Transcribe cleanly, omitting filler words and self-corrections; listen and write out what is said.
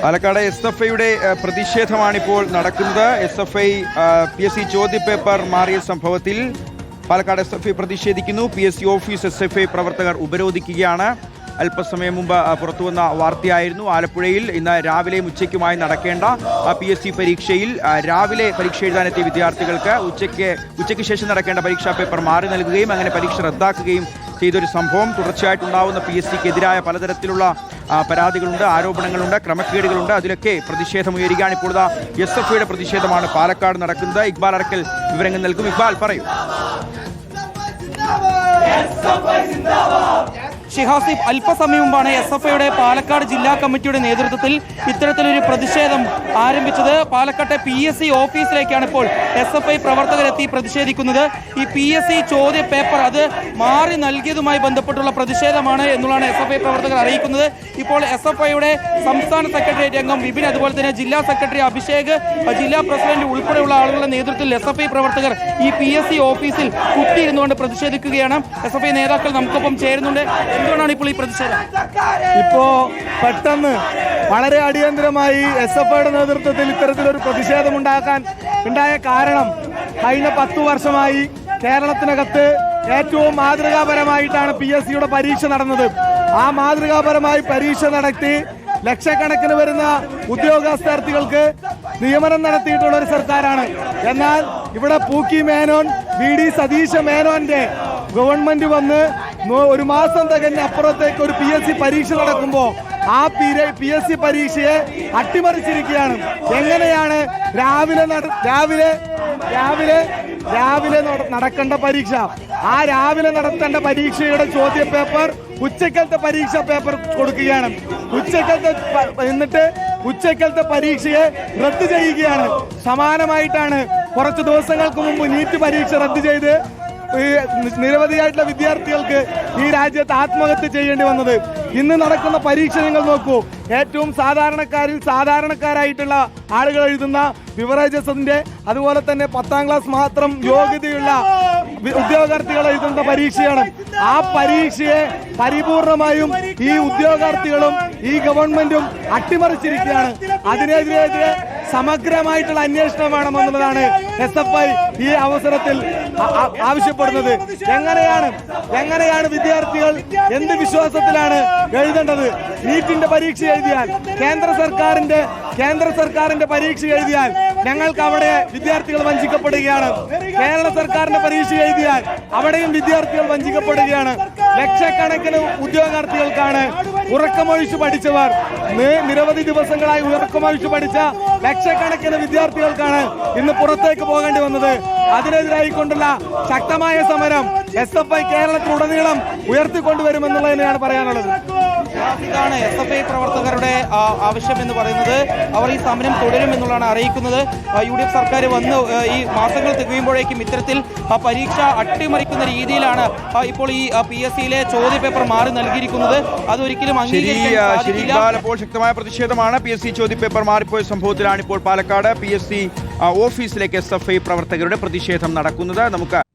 പാലക്കാട് SFIയുടെ പ്രതിഷേധമാണിപ്പോൾ നടക്കുന്നത്. SFI PSC ചോദ്യപേപ്പർ മാറിയ സംഭവത്തിൽ Palakkad SFI പ്രതിഷേധിക്കുന്നു. PSC office SFI പ്രവർത്തകർ ഉപരോധിക്കുകയാണ്. അല്പസമയം മുമ്പ് പുറത്തുവന്ന വാർത്തയായിരുന്നു. ആലപ്പുഴയിൽ ഇന്ന് രാവിലെയും ഉച്ചയ്ക്കുമായി നടക്കേണ്ട PSC പരീക്ഷയിൽ രാവിലെ പരീക്ഷ എഴുതാനെത്തിയ വിദ്യാർത്ഥികൾക്ക് ഉച്ചയ്ക്ക് ശേഷം നടക്കേണ്ട പരീക്ഷാ പേപ്പർ മാറി നൽകുകയും അങ്ങനെ പരീക്ഷ റദ്ദാക്കുകയും ചെയ്തൊരു സംഭവം തുടർച്ചയായിട്ടുണ്ടാവുന്ന PSCക്കെതിരായ പലതരത്തിലുള്ള പരാതികളുണ്ട്, ആരോപണങ്ങളുണ്ട്, ക്രമക്കേടുകളുണ്ട്. അതിലൊക്കെ പ്രതിഷേധമുയരുകയാണ്. ഇപ്പോൾ SFIയുടെ പ്രതിഷേധമാണ് പാലക്കാട് നടക്കുന്നത്. ഇക്ബാൽ അറക്കൽ വിവരങ്ങൾ നൽകും. ഇക്ബാൽ പറയൂ. ഷിഹാസിഫ്, അല്പസമയം മുമ്പാണ് SFIയുടെ പാലക്കാട് ജില്ലാ കമ്മിറ്റിയുടെ നേതൃത്വത്തിൽ ഇത്തരത്തിലൊരു പ്രതിഷേധം ആരംഭിച്ചത്. പാലക്കാട്ടെ PSC ഓഫീസിലേക്കാണ് ഇപ്പോൾ SFI പ്രവർത്തകരെത്തി പ്രതിഷേധിക്കുന്നത്. ഈ PSC ചോദ്യ പേപ്പർ അത് മാറി നൽകിയതുമായി ബന്ധപ്പെട്ടുള്ള പ്രതിഷേധമാണ് എന്നുള്ളതാണ് SFI പ്രവർത്തകർ അറിയിക്കുന്നത്. ഇപ്പോൾ SFIയുടെ സംസ്ഥാന സെക്രട്ടേറിയറ്റ് അംഗം വിപിൻ, അതുപോലെ തന്നെ ജില്ലാ സെക്രട്ടറി അഭിഷേക്, ജില്ലാ പ്രസിഡന്റ് ഉൾപ്പെടെയുള്ള ആളുകളുടെ നേതൃത്വത്തിൽ SFI പ്രവർത്തകർ ഈ PSC ഓഫീസിൽ കുത്തിയിരുന്നുകൊണ്ട് പ്രതിഷേധിക്കുകയാണ്. SFI നേതാക്കൾ നമുക്കൊപ്പം ചേരുന്നുണ്ട്. എന്തുകൊണ്ടാണ് ഇപ്പോൾ ഈ പ്രതിഷേധം? ഇപ്പോ പെട്ടെന്ന് വളരെ അടിയന്തരമായി SFIയുടെ നേതൃത്വത്തിൽ ഇത്തരത്തിലൊരു പ്രതിഷേധം ഉണ്ടായ കാരണം കഴിഞ്ഞ 10 വർഷമായി കേരളത്തിനകത്ത് ഏറ്റവും മാതൃകാപരമായിട്ടാണ് PSCയുടെ പരീക്ഷ നടന്നത്. ആ മാതൃകാപരമായി പരീക്ഷ നടത്തി ലക്ഷക്കണക്കിന് വരുന്ന ഉദ്യോഗാർത്ഥികൾക്ക് നിയമനം നടത്തിയിട്ടുള്ള ഒരു സർക്കാരാണ്. എന്നാൽ ഇവിടെ പൂക്കി മേനോൻ, VD സതീശ മേനോന്റെ ഗവൺമെന്റ് വന്ന് 1 മാസം തികഞ്ഞ അപ്പുറത്തേക്ക് ഒരു PSC പരീക്ഷ നടക്കുമ്പോൾ ആ PSC പരീക്ഷയെ അട്ടിമറിച്ചിരിക്കുകയാണ്. എങ്ങനെയാണ് രാവിലെ നടക്കേണ്ട പരീക്ഷ, ആ രാവിലെ നടത്തേണ്ട പരീക്ഷയുടെ ചോദ്യ പേപ്പർ ഉച്ചക്കലത്തെ പരീക്ഷാ പേപ്പർ കൊടുക്കുകയാണ്. ഉച്ചക്കലത്തെ പരീക്ഷയെ റദ്ദ് ചെയ്യുകയാണ്. സമാനമായിട്ടാണ് കുറച്ച് ദിവസങ്ങൾക്ക് മുമ്പ് നീറ്റ് പരീക്ഷ റദ്ദ് ചെയ്ത് നിരവധിയായിട്ടുള്ള വിദ്യാർത്ഥികൾക്ക് ഈ രാജ്യത്ത് ആത്മഹത്യ ചെയ്യേണ്ടി വന്നത്. ഇന്ന് നടക്കുന്ന പരീക്ഷ നിങ്ങൾ നോക്കൂ. ഏറ്റവും സാധാരണക്കാരായിട്ടുള്ള ആളുകൾ എഴുതുന്ന ബിവറേജസിന്റെ, അതുപോലെ തന്നെ 10ാം ക്ലാസ് മാത്രം യോഗ്യതയുള്ള ഉദ്യോഗാർത്ഥികൾ എഴുതുന്ന പരീക്ഷയാണ്. ആ പരീക്ഷയെ പരിപൂർണമായും ഈ ഉദ്യോഗാർത്ഥികളും ഈ ഗവൺമെന്റും അട്ടിമറിച്ചിരിക്കുകയാണ്. അതിനെതിരെ സമഗ്രമായിട്ടുള്ള അന്വേഷണം വേണമെന്നുള്ളതാണ് SFI ഈ അവസരത്തിൽ ആവശ്യപ്പെടുന്നത്. എങ്ങനെയാണ് വിദ്യാർത്ഥികൾ എന്ത് വിശ്വാസത്തിലാണ് എഴുതേണ്ടത്? നീറ്റിന്റെ പരീക്ഷ എഴുതിയാൽ, കേന്ദ്ര സർക്കാരിന്റെ പരീക്ഷ എഴുതിയാൽ ഞങ്ങൾക്ക് അവിടെ വിദ്യാർത്ഥികൾ വഞ്ചിക്കപ്പെടുകയാണ്. കേരള സർക്കാരിന്റെ പരീക്ഷ എഴുതിയാൽ അവിടെയും വിദ്യാർത്ഥികൾ വഞ്ചിക്കപ്പെടുകയാണ്. ലക്ഷക്കണക്കിന് ഉദ്യോഗാർത്ഥികൾക്കാണ് ഉറക്കമൊഴിച്ചു പഠിച്ചവർ, നിരവധി ദിവസങ്ങളായി ഉറക്കമൊഴിച്ചു പഠിച്ച ലക്ഷക്കണക്കിന് വിദ്യാർത്ഥികൾക്കാണ് ഇന്ന് പുറത്തേക്ക് പോകേണ്ടി വന്നത്. അതിനെതിരായിക്കൊണ്ടുള്ള ശക്തമായ സമരം SFI കേരളത്തിലുടനീളം ഉയർത്തിക്കൊണ്ടുവരുമെന്നുള്ളതിനെയാണ് പറയാനുള്ളത്. ഇതാണ് SFI പ്രവർത്തകരുടെ ആവശ്യം എന്ന് പറയുന്നത്. അവർ ഈ സമരം തുടരുമെന്നുള്ളതാണ് അറിയിക്കുന്നത്. UDF സർക്കാർ വന്ന് ഈ മാസങ്ങൾ തികയുമ്പോഴേക്കും ഇത്തരത്തിൽ പരീക്ഷ അട്ടിമറിക്കുന്ന രീതിയിലാണ് ഇപ്പോൾ ഈ PSCയിലെ ചോദ്യപേപ്പർ മാറി നൽകിയിരിക്കുന്നത്. അതൊരിക്കലും അപ്പോൾ ശക്തമായ പ്രതിഷേധമാണ്. PSC ചോദ്യപേപ്പർ മാറിപ്പോയ സംഭവത്തിലാണ് ഇപ്പോൾ പാലക്കാട് PSC ഓഫീസിലേക്ക് SFI പ്രവർത്തകരുടെ പ്രതിഷേധം നടക്കുന്നത്. നമുക്ക്